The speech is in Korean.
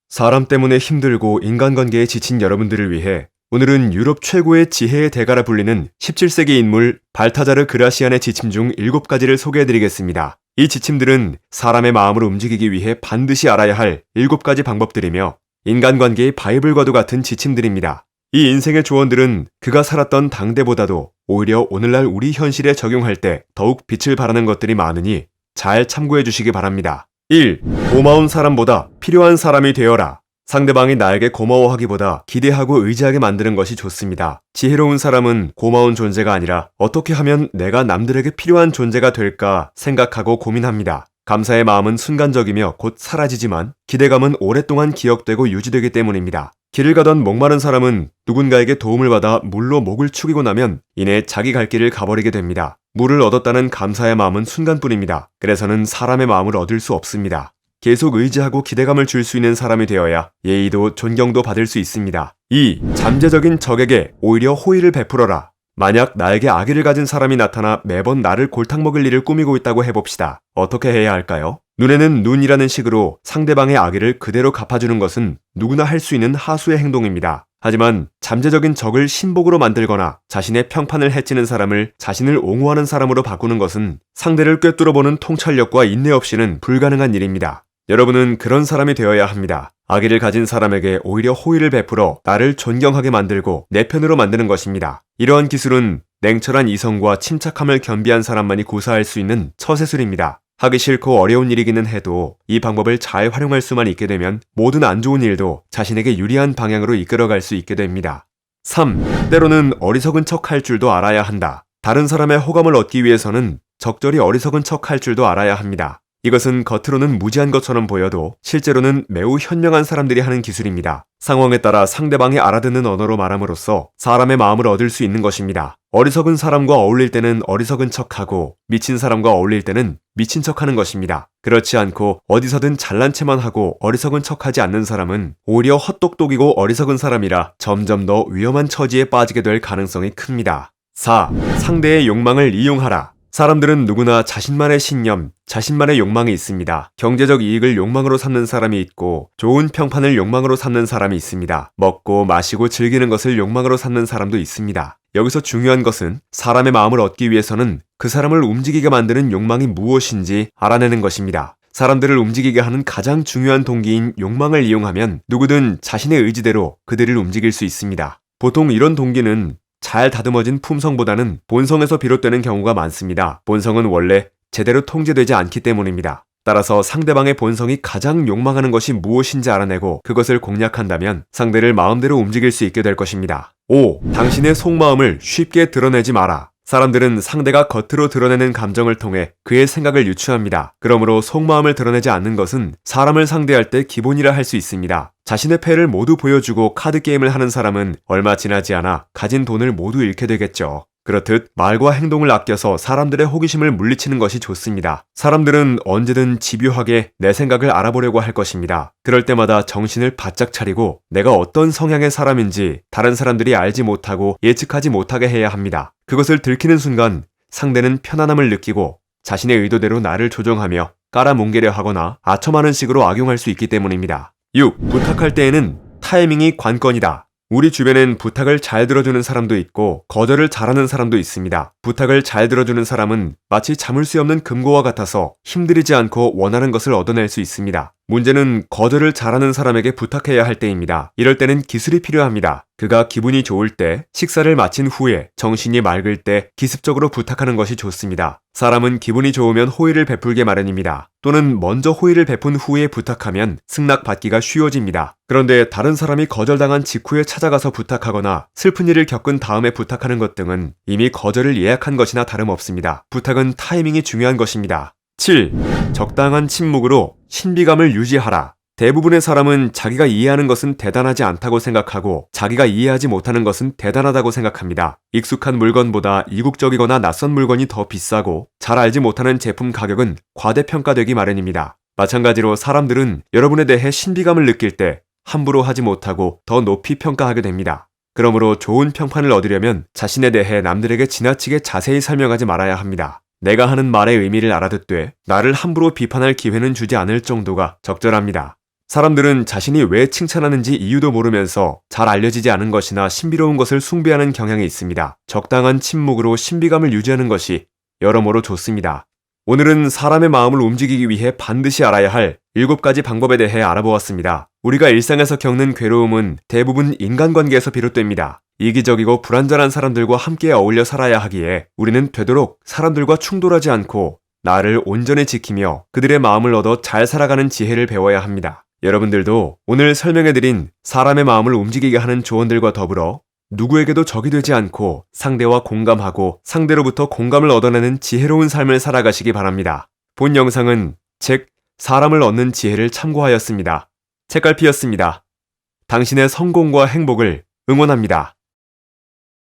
사람 때문에 힘들고 인간관계에 지친 여러분들을 위해 오늘은 유럽 최고의 지혜의 대가라 불리는 17세기 인물 발타자르 그라시안의 지침 중 7가지를 소개해드리겠습니다. 이 지침들은 사람의 마음을 움직이기 위해 반드시 알아야 할 7가지 방법들이며 인간관계의 바이블과도 같은 지침들입니다. 이 인생의 조언들은 그가 살았던 당대보다도 오히려 오늘날 우리 현실에 적용할 때 더욱 빛을 발하는 것들이 많으니 잘 참고해 주시기 바랍니다. 1. 고마운 사람보다 필요한 사람이 되어라. 상대방이 나에게 고마워하기보다 기대하고 의지하게 만드는 것이 좋습니다. 지혜로운 사람은 고마운 존재가 아니라 어떻게 하면 내가 남들에게 필요한 존재가 될까 생각하고 고민합니다. 감사의 마음은 순간적이며 곧 사라지지만 기대감은 오랫동안 기억되고 유지되기 때문입니다. 길을 가던 목마른 사람은 누군가에게 도움을 받아 물로 목을 축이고 나면 이내 자기 갈 길을 가버리게 됩니다. 물을 얻었다는 감사의 마음은 순간뿐입니다. 그래서는 사람의 마음을 얻을 수 없습니다. 계속 의지하고 기대감을 줄 수 있는 사람이 되어야 예의도 존경도 받을 수 있습니다. 2. 잠재적인 적에게 오히려 호의를 베풀어라. 만약 나에게 악의를 가진 사람이 나타나 매번 나를 골탕 먹일 일을 꾸미고 있다고 해봅시다. 어떻게 해야 할까요? 눈에는 눈이라는 식으로 상대방의 악의를 그대로 갚아주는 것은 누구나 할 수 있는 하수의 행동입니다. 하지만 잠재적인 적을 신복으로 만들거나 자신의 평판을 해치는 사람을 자신을 옹호하는 사람으로 바꾸는 것은 상대를 꿰뚫어보는 통찰력과 인내 없이는 불가능한 일입니다. 여러분은 그런 사람이 되어야 합니다. 악의를 가진 사람에게 오히려 호의를 베풀어 나를 존경하게 만들고 내 편으로 만드는 것입니다. 이러한 기술은 냉철한 이성과 침착함을 겸비한 사람만이 구사할 수 있는 처세술입니다. 하기 싫고 어려운 일이기는 해도 이 방법을 잘 활용할 수만 있게 되면 모든 안 좋은 일도 자신에게 유리한 방향으로 이끌어갈 수 있게 됩니다. 3. 때로는 어리석은 척 할 줄도 알아야 한다. 다른 사람의 호감을 얻기 위해서는 적절히 어리석은 척 할 줄도 알아야 합니다. 이것은 겉으로는 무지한 것처럼 보여도 실제로는 매우 현명한 사람들이 하는 기술입니다. 상황에 따라 상대방이 알아듣는 언어로 말함으로써 사람의 마음을 얻을 수 있는 것입니다. 어리석은 사람과 어울릴 때는 어리석은 척하고 미친 사람과 어울릴 때는 미친 척하는 것입니다. 그렇지 않고 어디서든 잘난 체만 하고 어리석은 척하지 않는 사람은 오히려 헛똑똑이고 어리석은 사람이라 점점 더 위험한 처지에 빠지게 될 가능성이 큽니다. 4. 상대의 욕망을 이용하라. 사람들은 누구나 자신만의 신념, 자신만의 욕망이 있습니다. 경제적 이익을 욕망으로 삼는 사람이 있고 좋은 평판을 욕망으로 삼는 사람이 있습니다. 먹고 마시고 즐기는 것을 욕망으로 삼는 사람도 있습니다. 여기서 중요한 것은 사람의 마음을 얻기 위해서는 그 사람을 움직이게 만드는 욕망이 무엇인지 알아내는 것입니다. 사람들을 움직이게 하는 가장 중요한 동기인 욕망을 이용하면 누구든 자신의 의지대로 그들을 움직일 수 있습니다. 보통 이런 동기는 잘 다듬어진 품성보다는 본성에서 비롯되는 경우가 많습니다. 본성은 원래 제대로 통제되지 않기 때문입니다. 따라서 상대방의 본성이 가장 욕망하는 것이 무엇인지 알아내고 그것을 공략한다면 상대를 마음대로 움직일 수 있게 될 것입니다. 5. 당신의 속마음을 쉽게 드러내지 마라. 사람들은 상대가 겉으로 드러내는 감정을 통해 그의 생각을 유추합니다. 그러므로 속마음을 드러내지 않는 것은 사람을 상대할 때 기본이라 할 수 있습니다. 자신의 패를 모두 보여주고 카드게임을 하는 사람은 얼마 지나지 않아 가진 돈을 모두 잃게 되겠죠. 그렇듯 말과 행동을 아껴서 사람들의 호기심을 물리치는 것이 좋습니다. 사람들은 언제든 집요하게 내 생각을 알아보려고 할 것입니다. 그럴 때마다 정신을 바짝 차리고 내가 어떤 성향의 사람인지 다른 사람들이 알지 못하고 예측하지 못하게 해야 합니다. 그것을 들키는 순간 상대는 편안함을 느끼고 자신의 의도대로 나를 조종하며 깔아뭉개려 하거나 아첨하는 식으로 악용할 수 있기 때문입니다. 6. 부탁할 때에는 타이밍이 관건이다. 우리 주변엔 부탁을 잘 들어주는 사람도 있고 거절을 잘하는 사람도 있습니다. 부탁을 잘 들어주는 사람은 마치 참을 수 없는 금고와 같아서 힘들이지 않고 원하는 것을 얻어낼 수 있습니다. 문제는 거절을 잘하는 사람에게 부탁해야 할 때입니다. 이럴 때는 기술이 필요합니다. 그가 기분이 좋을 때, 식사를 마친 후에, 정신이 맑을 때 기습적으로 부탁하는 것이 좋습니다. 사람은 기분이 좋으면 호의를 베풀게 마련입니다. 또는 먼저 호의를 베푼 후에 부탁하면 승낙받기가 쉬워집니다. 그런데 다른 사람이 거절당한 직후에 찾아가서 부탁하거나 슬픈 일을 겪은 다음에 부탁하는 것 등은 이미 거절을 예약한 것이나 다름없습니다. 부탁은 타이밍이 중요한 것입니다. 7. 적당한 침묵으로 신비감을 유지하라. 대부분의 사람은 자기가 이해하는 것은 대단하지 않다고 생각하고 자기가 이해하지 못하는 것은 대단하다고 생각합니다. 익숙한 물건보다 이국적이거나 낯선 물건이 더 비싸고 잘 알지 못하는 제품 가격은 과대평가되기 마련입니다. 마찬가지로 사람들은 여러분에 대해 신비감을 느낄 때 함부로 하지 못하고 더 높이 평가하게 됩니다. 그러므로 좋은 평판을 얻으려면 자신에 대해 남들에게 지나치게 자세히 설명하지 말아야 합니다. 내가 하는 말의 의미를 알아듣되 나를 함부로 비판할 기회는 주지 않을 정도가 적절합니다. 사람들은 자신이 왜 칭찬하는지 이유도 모르면서 잘 알려지지 않은 것이나 신비로운 것을 숭배하는 경향이 있습니다. 적당한 침묵으로 신비감을 유지하는 것이 여러모로 좋습니다. 오늘은 사람의 마음을 움직이기 위해 반드시 알아야 할 7가지 방법에 대해 알아보았습니다. 우리가 일상에서 겪는 괴로움은 대부분 인간관계에서 비롯됩니다. 이기적이고 불완전한 사람들과 함께 어울려 살아야 하기에 우리는 되도록 사람들과 충돌하지 않고 나를 온전히 지키며 그들의 마음을 얻어 잘 살아가는 지혜를 배워야 합니다. 여러분들도 오늘 설명해드린 사람의 마음을 움직이게 하는 조언들과 더불어 누구에게도 적이 되지 않고 상대와 공감하고 상대로부터 공감을 얻어내는 지혜로운 삶을 살아가시기 바랍니다. 본 영상은 책 사람을 얻는 지혜를 참고하였습니다. 책갈피였습니다. 당신의 성공과 행복을 응원합니다.